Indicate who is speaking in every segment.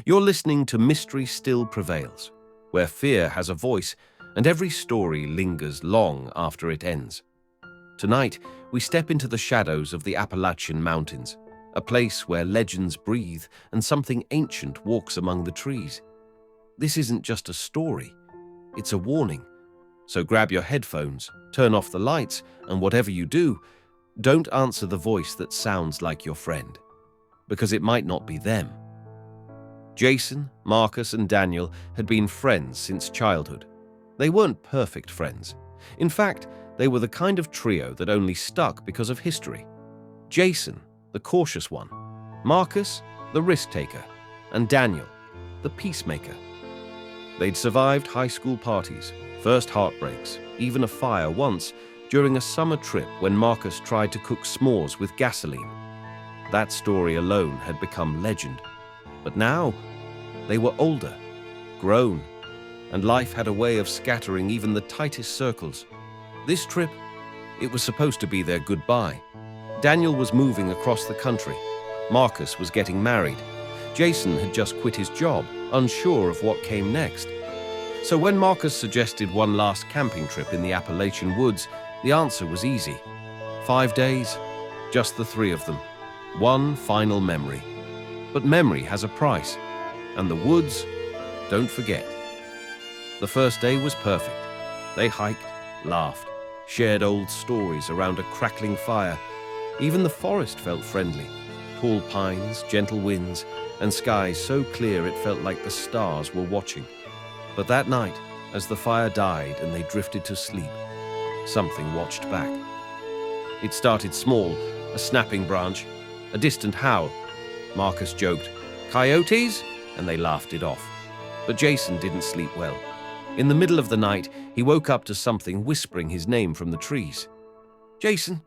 Speaker 1: You're listening to Mystery Still Prevails, where fear has a voice and every story lingers long after it ends. Tonight, we step into the shadows of the Appalachian Mountains, a place where legends breathe and something ancient walks among the trees. This isn't just a story, it's a warning. So grab your headphones, turn off the lights, and whatever you do, don't answer the voice that sounds like your friend, because it might not be them. Jason, Marcus, and Daniel had been friends since childhood. They weren't perfect friends. In fact, they were the kind of trio that only stuck because of history. Jason, the cautious one, Marcus, the risk-taker, and Daniel, the peacemaker. They'd survived high school parties, first heartbreaks, even a fire once during a summer trip when Marcus tried to cook s'mores with gasoline. That story alone had become legend. But now, they were older, grown, and life had a way of scattering even the tightest circles. This trip, it was supposed to be their goodbye. Daniel was moving across the country. Marcus was getting married. Jason had just quit his job, unsure of what came next. So when Marcus suggested one last camping trip in the Appalachian woods, the answer was easy. 5 days, just the three of them. One final memory. But memory has a price, and the woods, don't forget. The first day was perfect. They hiked, laughed, shared old stories around a crackling fire. Even the forest felt friendly. Tall pines, gentle winds, and skies so clear it felt like the stars were watching. But that night, as the fire died and they drifted to sleep, something watched back. It started small, a snapping branch, a distant howl. Marcus joked, "Coyotes?" and they laughed it off. But Jason didn't sleep well. In the middle of the night, he woke up to something whispering his name from the trees. "Jason!"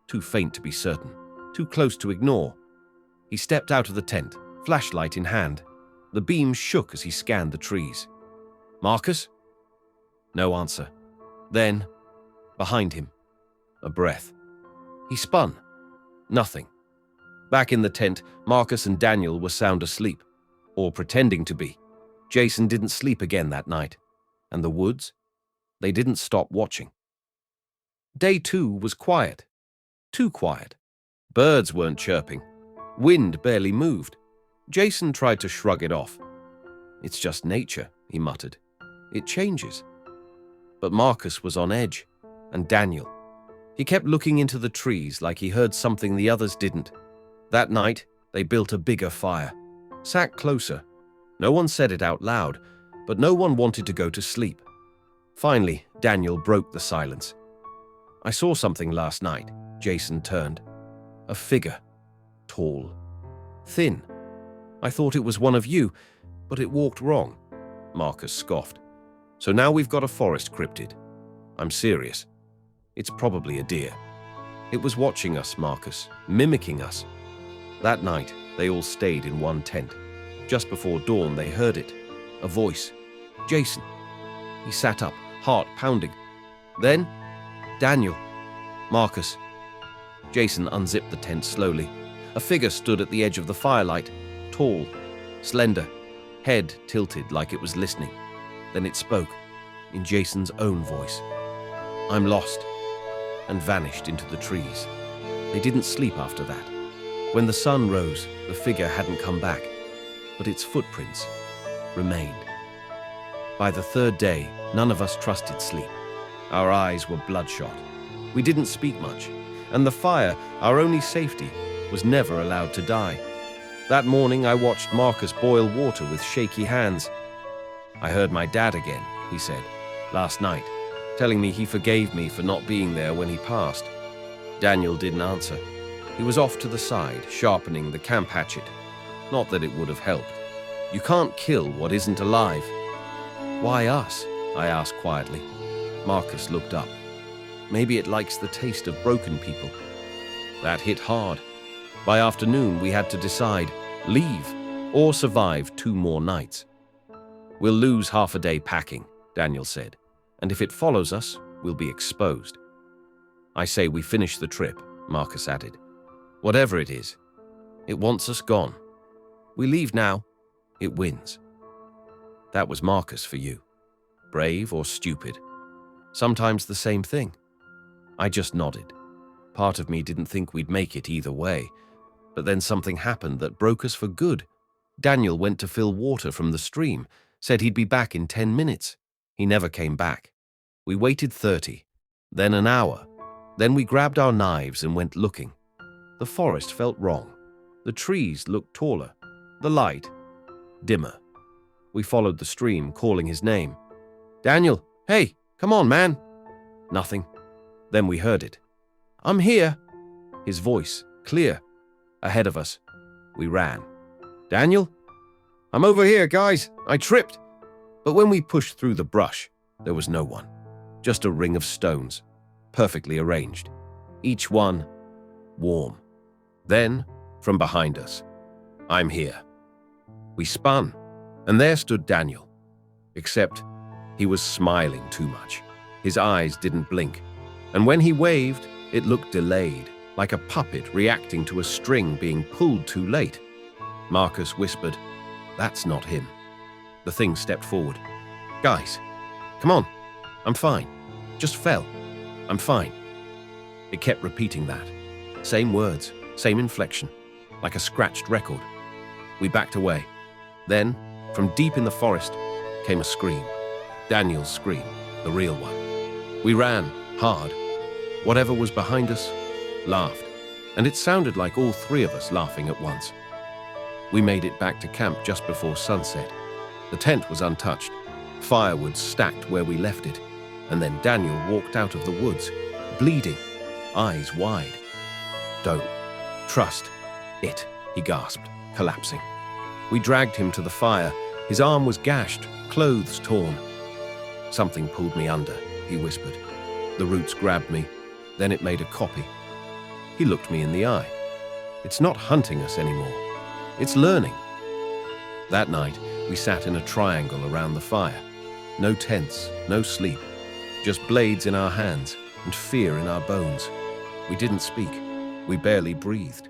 Speaker 1: Too faint to be certain, too close to ignore. He stepped out of the tent, flashlight in hand. The beam shook as he scanned the trees. "Marcus?" No answer. Then, behind him, a breath. He spun. Nothing. Back in the tent, Marcus and Daniel were sound asleep, or pretending to be. Jason didn't sleep again that night. And the woods? They didn't stop watching. Day 2 was quiet. Too quiet. Birds weren't chirping. Wind barely moved. Jason tried to shrug it off. "It's just nature," he muttered. "It changes." But Marcus was on edge, and Daniel. He kept looking into the trees like he heard something the others didn't. That night, they built a bigger fire, sat closer. No one said it out loud, but no one wanted to go to sleep. Finally, Daniel broke the silence. "I saw something last night," Jason turned. "A figure. Tall. Thin. I thought it was one of you, but it walked wrong." Marcus scoffed. "So now we've got a forest cryptid. I'm serious. It's probably a deer. It was watching us, Marcus, mimicking us." That night, they all stayed in one tent. Just before dawn, they heard it. A voice. "Jason." He sat up, heart pounding. Then, "Daniel." "Marcus." Jason unzipped the tent slowly. A figure stood at the edge of the firelight, tall, slender, head tilted like it was listening. Then it spoke, in Jason's own voice. "I'm lost," and vanished into the trees. They didn't sleep after that. When the sun rose, the figure hadn't come back, but its footprints remained. By the 3rd day, none of us trusted sleep. Our eyes were bloodshot. We didn't speak much, and the fire, our only safety, was never allowed to die. That morning, I watched Marcus boil water with shaky hands. "I heard my dad again," he said, "last night, telling me he forgave me for not being there when he passed." Daniel didn't answer. He was off to the side, sharpening the camp hatchet. Not that it would have helped. You can't kill what isn't alive. "Why us?" I asked quietly. Marcus looked up. "Maybe it likes the taste of broken people." That hit hard. By afternoon, we had to decide, leave or survive 2 more nights. "We'll lose half a day packing," Daniel said, "and if it follows us, we'll be exposed." "I say we finish the trip," Marcus added. "Whatever it is, it wants us gone. We leave now, it wins. That was Marcus for you. Brave or stupid. Sometimes the same thing. I just nodded. Part of me didn't think we'd make it either way. But then something happened that broke us for good. Daniel went to fill water from the stream, said he'd be back in 10 minutes. He never came back. We waited 30, then an hour. Then we grabbed our knives and went looking. The forest felt wrong. The trees looked taller. The light, dimmer. We followed the stream, calling his name. Daniel, hey, come on, man. Nothing. Then we heard it. I'm here. His voice, clear. Ahead of us. We ran. Daniel? I'm over here, guys. I tripped. But when we pushed through the brush, there was no one. Just a ring of stones, perfectly arranged. Each one warm. Then, from behind us, I'm here. We spun, and there stood Daniel. Except he was smiling too much. His eyes didn't blink. And when he waved, it looked delayed, like a puppet reacting to a string being pulled too late. Marcus whispered, "That's not him." The thing stepped forward. "Guys, come on. I'm fine. Just fell. I'm fine." It kept repeating that. Same words, same inflection, like a scratched record. We backed away. Then, from deep in the forest, came a scream. Daniel's scream, the real one. We ran, hard. Whatever was behind us laughed, and it sounded like all three of us laughing at once. We made it back to camp just before sunset. The tent was untouched, firewood stacked where we left it, and then Daniel walked out of the woods, bleeding, eyes wide. "Don't trust it," he gasped, collapsing. We dragged him to the fire. His arm was gashed, clothes torn. "Something pulled me under," he whispered. The roots grabbed me, then it made a copy. He looked me in the eye. "It's not hunting us anymore. It's learning." That night, we sat in a triangle around the fire. No tents, no sleep, just blades in our hands and fear in our bones. We didn't speak. We barely breathed.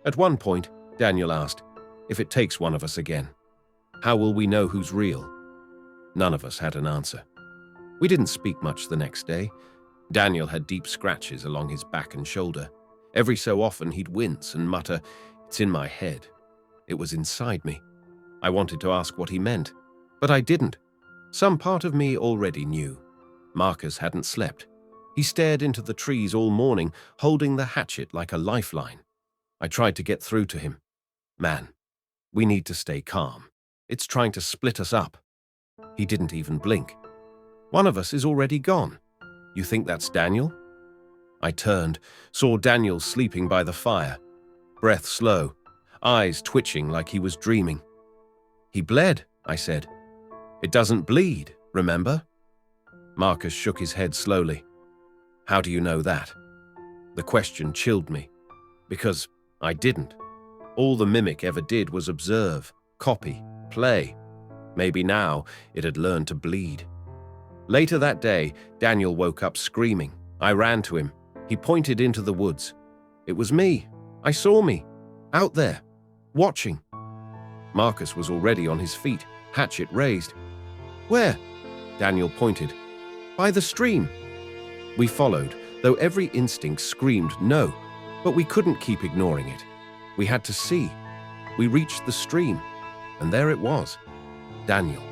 Speaker 1: At one point, Daniel asked, "If it takes one of us again, how will we know who's real?" None of us had an answer. We didn't speak much the next day. Daniel had deep scratches along his back and shoulder. Every so often he'd wince and mutter, "It's in my head." It was inside me. I wanted to ask what he meant, but I didn't. Some part of me already knew. Marcus hadn't slept. He stared into the trees all morning, holding the hatchet like a lifeline. I tried to get through to him. "Man, we need to stay calm. It's trying to split us up." He didn't even blink. "One of us is already gone. You think that's Daniel?" I turned, saw Daniel sleeping by the fire, breath slow, eyes twitching like he was dreaming. "He bled," I said. "It doesn't bleed, remember?" Marcus shook his head slowly. "How do you know that?" The question chilled me, because I didn't. All the mimic ever did was observe, copy, play. Maybe now it had learned to bleed. Later that day, Daniel woke up screaming. I ran to him. He pointed into the woods. It was me. I saw me. Out there. Watching. Marcus was already on his feet, hatchet raised. "Where?" Daniel pointed. "By the stream." We followed, though every instinct screamed no, but we couldn't keep ignoring it. We had to see. We reached the stream, and there it was. Daniel,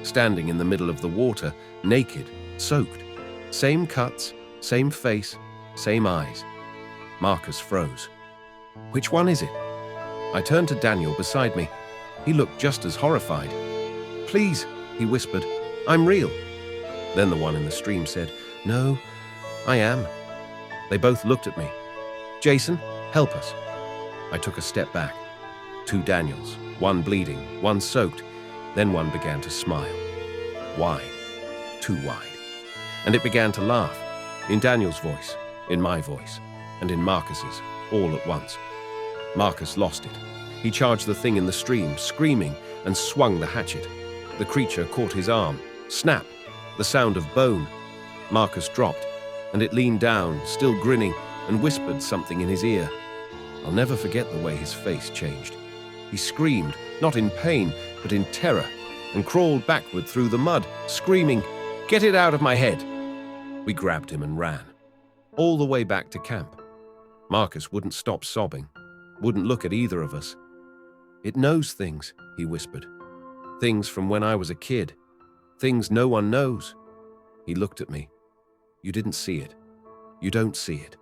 Speaker 1: standing in the middle of the water, naked, soaked. Same cuts, same face, same eyes. Marcus froze. "Which one is it?" I turned to Daniel beside me. He looked just as horrified. "Please," he whispered, "I'm real." Then the one in the stream said, "No, I am." They both looked at me. "Jason, help us." I took a step back. Two Daniels, one bleeding, one soaked. Then one began to smile. Wide, too wide. And it began to laugh, in Daniel's voice, in my voice, and in Marcus's, all at once. Marcus lost it. He charged the thing in the stream, screaming, and swung the hatchet. The creature caught his arm. Snap! The sound of bone. Marcus dropped, and it leaned down, still grinning, and whispered something in his ear. I'll never forget the way his face changed. He screamed, not in pain, but in terror, and crawled backward through the mud, screaming, "Get it out of my head!" We grabbed him and ran, all the way back to camp. Marcus wouldn't stop sobbing, wouldn't look at either of us. "It knows things," he whispered. "Things from when I was a kid. Things no one knows." He looked at me. "You didn't see it. You don't see it.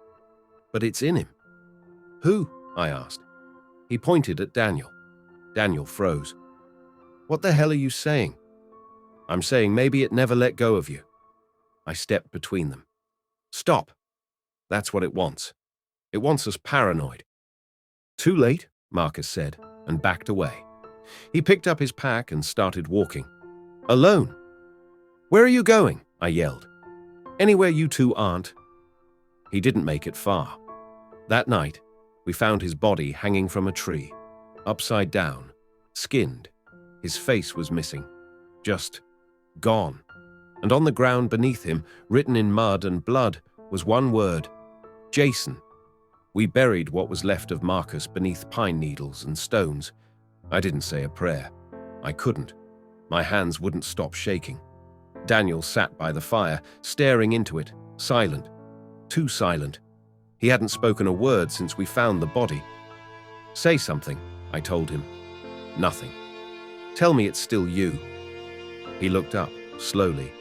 Speaker 1: But it's in him." "Who?" I asked. He pointed at Daniel. Daniel froze. "What the hell are you saying?" "I'm saying maybe it never let go of you." I stepped between them. "Stop. That's what it wants. It wants us paranoid." "Too late," Marcus said, and backed away. He picked up his pack and started walking. "Alone." "Where are you going?" I yelled. "Anywhere you two aren't." He didn't make it far. That night, we found his body hanging from a tree, upside down, skinned. His face was missing, just gone. And on the ground beneath him, written in mud and blood, was one word: Jason. We buried what was left of Marcus beneath pine needles and stones. I didn't say a prayer. I couldn't. My hands wouldn't stop shaking. Daniel sat by the fire, staring into it, silent. Too silent. He hadn't spoken a word since we found the body. "Say something," I told him. "Nothing. Tell me it's still you." He looked up, slowly,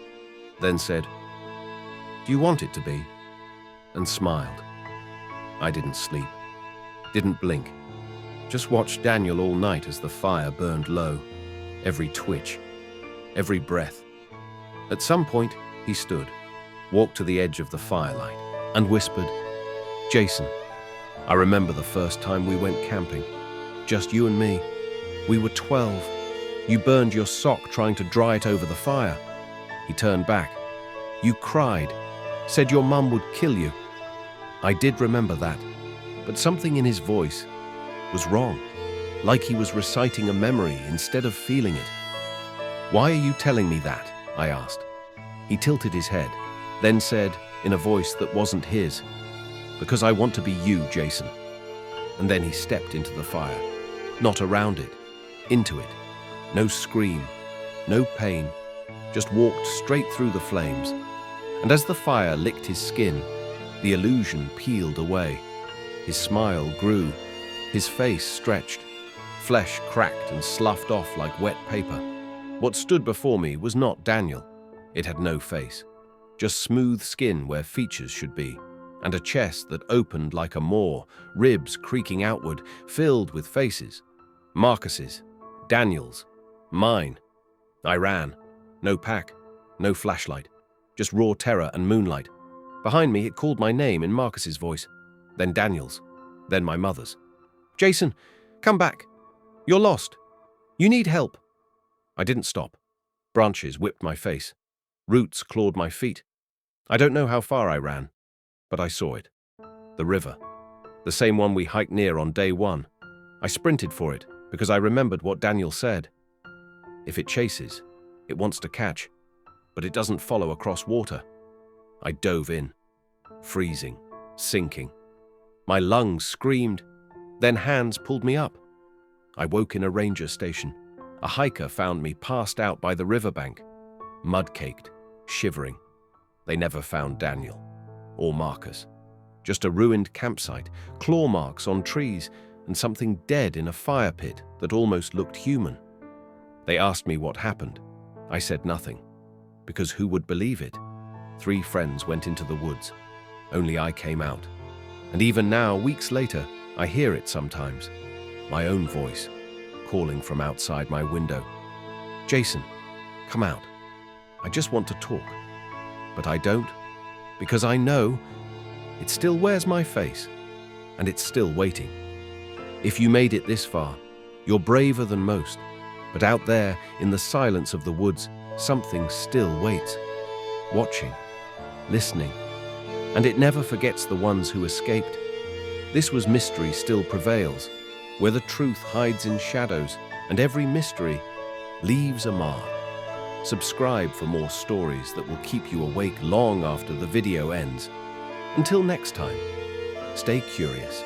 Speaker 1: then said, "Do you want it to be?" and smiled. I didn't sleep, didn't blink. Just watched Daniel all night as the fire burned low, every twitch, every breath. At some point, he stood, walked to the edge of the firelight, and whispered, "Jason, I remember the first time we went camping. Just you and me. We were 12. You burned your sock trying to dry it over the fire." He turned back. "You cried, said your mum would kill you." I did remember that, but something in his voice was wrong, like he was reciting a memory instead of feeling it. "Why are you telling me that?" I asked. He tilted his head, then said, in a voice that wasn't his, "Because I want to be you, Jason." And then he stepped into the fire, not around it, into it. No scream, no pain, just walked straight through the flames. And as the fire licked his skin, the illusion peeled away. His smile grew, his face stretched, flesh cracked and sloughed off like wet paper. What stood before me was not Daniel. It had no face, just smooth skin where features should be, and a chest that opened like a maw, ribs creaking outward, filled with faces. Marcus's, Daniel's, mine. I ran. No pack, no flashlight, just raw terror and moonlight. Behind me, it called my name in Marcus's voice, then Daniel's, then my mother's. "Jason, come back. You're lost. You need help." I didn't stop. Branches whipped my face. Roots clawed my feet. I don't know how far I ran, but I saw it. The river. The same one we hiked near on day one. I sprinted for it because I remembered what Daniel said. If it chases, it wants to catch, but it doesn't follow across water. I dove in, freezing, sinking. My lungs screamed, then hands pulled me up. I woke in a ranger station. A hiker found me passed out by the riverbank, mud-caked, shivering. They never found Daniel or Marcus. Just a ruined campsite, claw marks on trees, and something dead in a fire pit that almost looked human. They asked me what happened. I said nothing, because who would believe it? 3 friends went into the woods. Only I came out. And even now, weeks later, I hear it sometimes. My own voice, calling from outside my window. "Jason, come out. I just want to talk." But I don't, because I know it still wears my face, and it's still waiting. If you made it this far, you're braver than most. But out there, in the silence of the woods, something still waits, watching, listening, and it never forgets the ones who escaped. This was Mystery Still Prevails, where the truth hides in shadows, and every mystery leaves a mark. Subscribe for more stories that will keep you awake long after the video ends. Until next time, stay curious,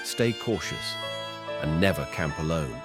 Speaker 1: stay cautious, and never camp alone.